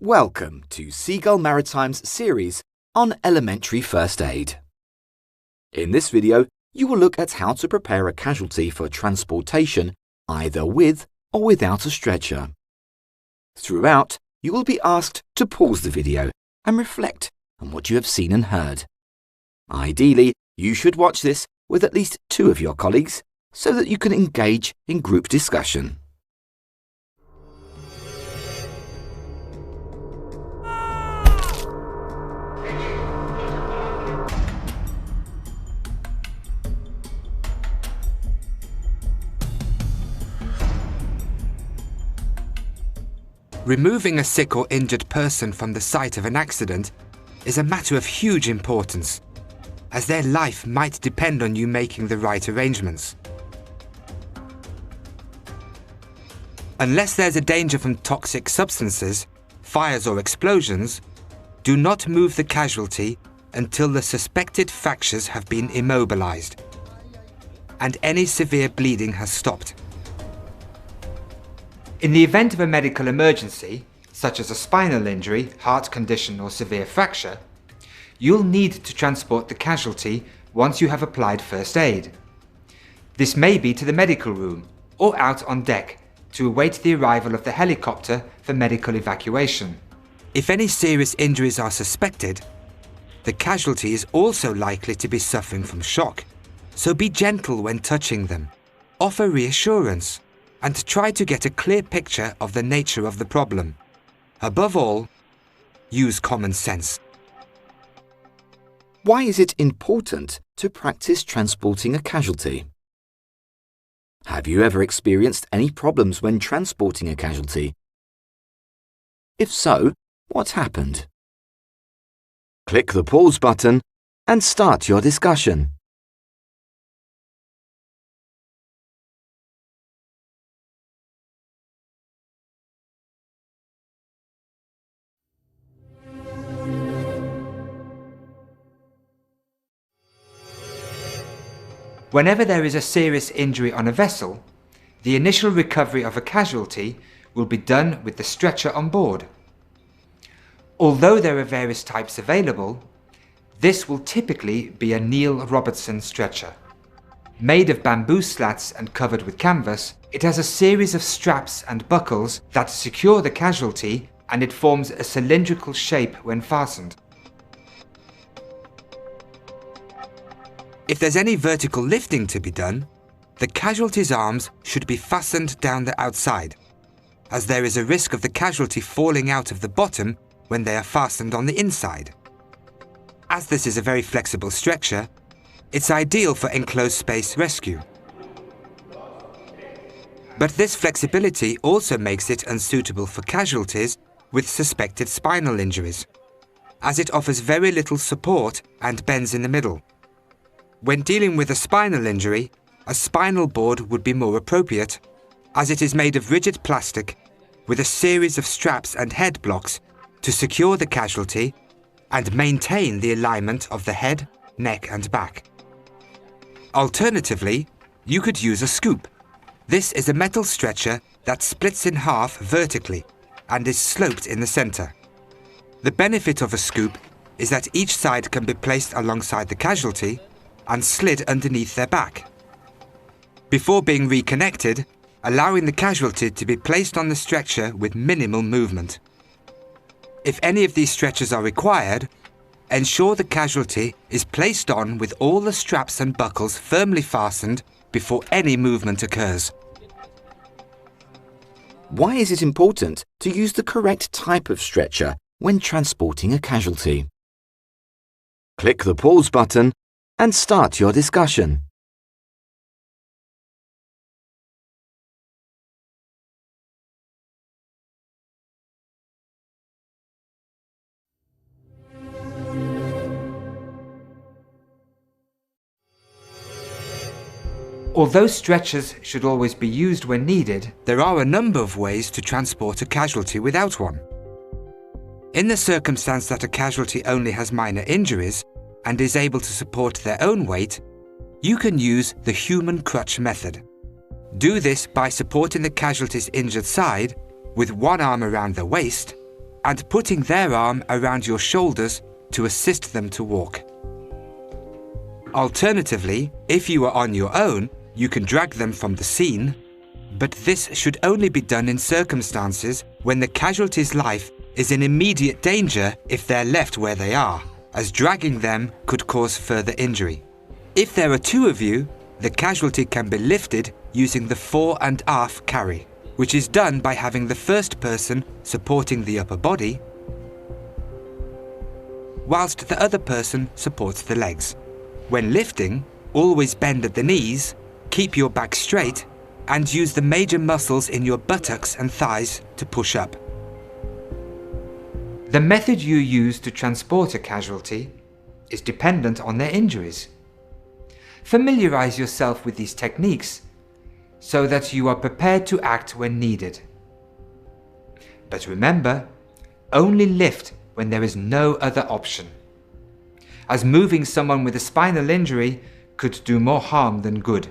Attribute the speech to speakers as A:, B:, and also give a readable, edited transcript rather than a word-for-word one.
A: Welcome to Seagull Maritime's series on elementary first aid. In this video, you will look at how to prepare a casualty for transportation either with or without a stretcher. Throughout, you will be asked to pause the video and reflect on what you have seen and heard. Ideally, you should watch this with at least 2 of your colleagues so that you can engage in group discussion.
B: Removing a sick or injured person from the site of an accident is a matter of huge importance, as their life might depend on you making the right arrangements. Unless there's a danger from toxic substances, fires or explosions, do not move the casualty until the suspected fractures have been immobilized and any severe bleeding has stopped. In the event of a medical emergency, such as a spinal injury, heart condition or severe fracture, you'll need to transport the casualty once you have applied first aid. This may be to the medical room or out on deck to await the arrival of the helicopter for medical evacuation. If any serious injuries are suspected, the casualty is also likely to be suffering from shock, so be gentle when touching them, offer reassurance, and try to get a clear picture of the nature of the problem. Above all, use common sense.
A: Why is it important to practice transporting a casualty? Have you ever experienced any problems when transporting a casualty? If so, what happened? Click the pause button and start your discussion.
B: Whenever there is a serious injury on a vessel, the initial recovery of a casualty will be done with the stretcher on board. Although there are various types available, this will typically be a Neil Robertson stretcher. Made of bamboo slats and covered with canvas, it has a series of straps and buckles that secure the casualty, and it forms a cylindrical shape when fastened. If there's any vertical lifting to be done, the casualty's arms should be fastened down the outside, as there is a risk of the casualty falling out of the bottom when they are fastened on the inside. As this is a very flexible stretcher, it's ideal for enclosed space rescue. But this flexibility also makes it unsuitable for casualties with suspected spinal injuries, as it offers very little support and bends in the middle. When dealing with a spinal injury, a spinal board would be more appropriate, as it is made of rigid plastic with a series of straps and head blocks to secure the casualty and maintain the alignment of the head, neck and back. Alternatively, you could use a scoop. This is a metal stretcher that splits in half vertically and is sloped in the center. The benefit of a scoop is that each side can be placed alongside the casualty and slid underneath their back, before being reconnected, allowing the casualty to be placed on the stretcher with minimal movement. If any of these stretchers are required, ensure the casualty is placed on with all the straps and buckles firmly fastened before any movement occurs.
A: Why is it important to use the correct type of stretcher when transporting a casualty? Click the pause button and start your discussion.
B: Although stretchers should always be used when needed, there are a number of ways to transport a casualty without one. In the circumstance that a casualty only has minor injuries and is able to support their own weight, you can use the human crutch method. Do this by supporting the casualty's injured side with one arm around the waist
C: and putting their arm around your shoulders to assist them to walk. Alternatively, if you are on your own, you can drag them from the scene, but this should only be done in circumstances when the casualty's life is in immediate danger if they're left where they are, as dragging them could cause further injury. If there are two of you, the casualty can be lifted using the fore and aft carry, which is done by having the first person supporting the upper body, whilst the other person supports the legs. When lifting, always bend at the knees, keep your back straight, and use the major muscles in your buttocks and thighs to push up.
B: The method you use to transport a casualty is dependent on their injuries. Familiarize yourself with these techniques so that you are prepared to act when needed. But remember, only lift when there is no other option, as moving someone with a spinal injury could do more harm than good.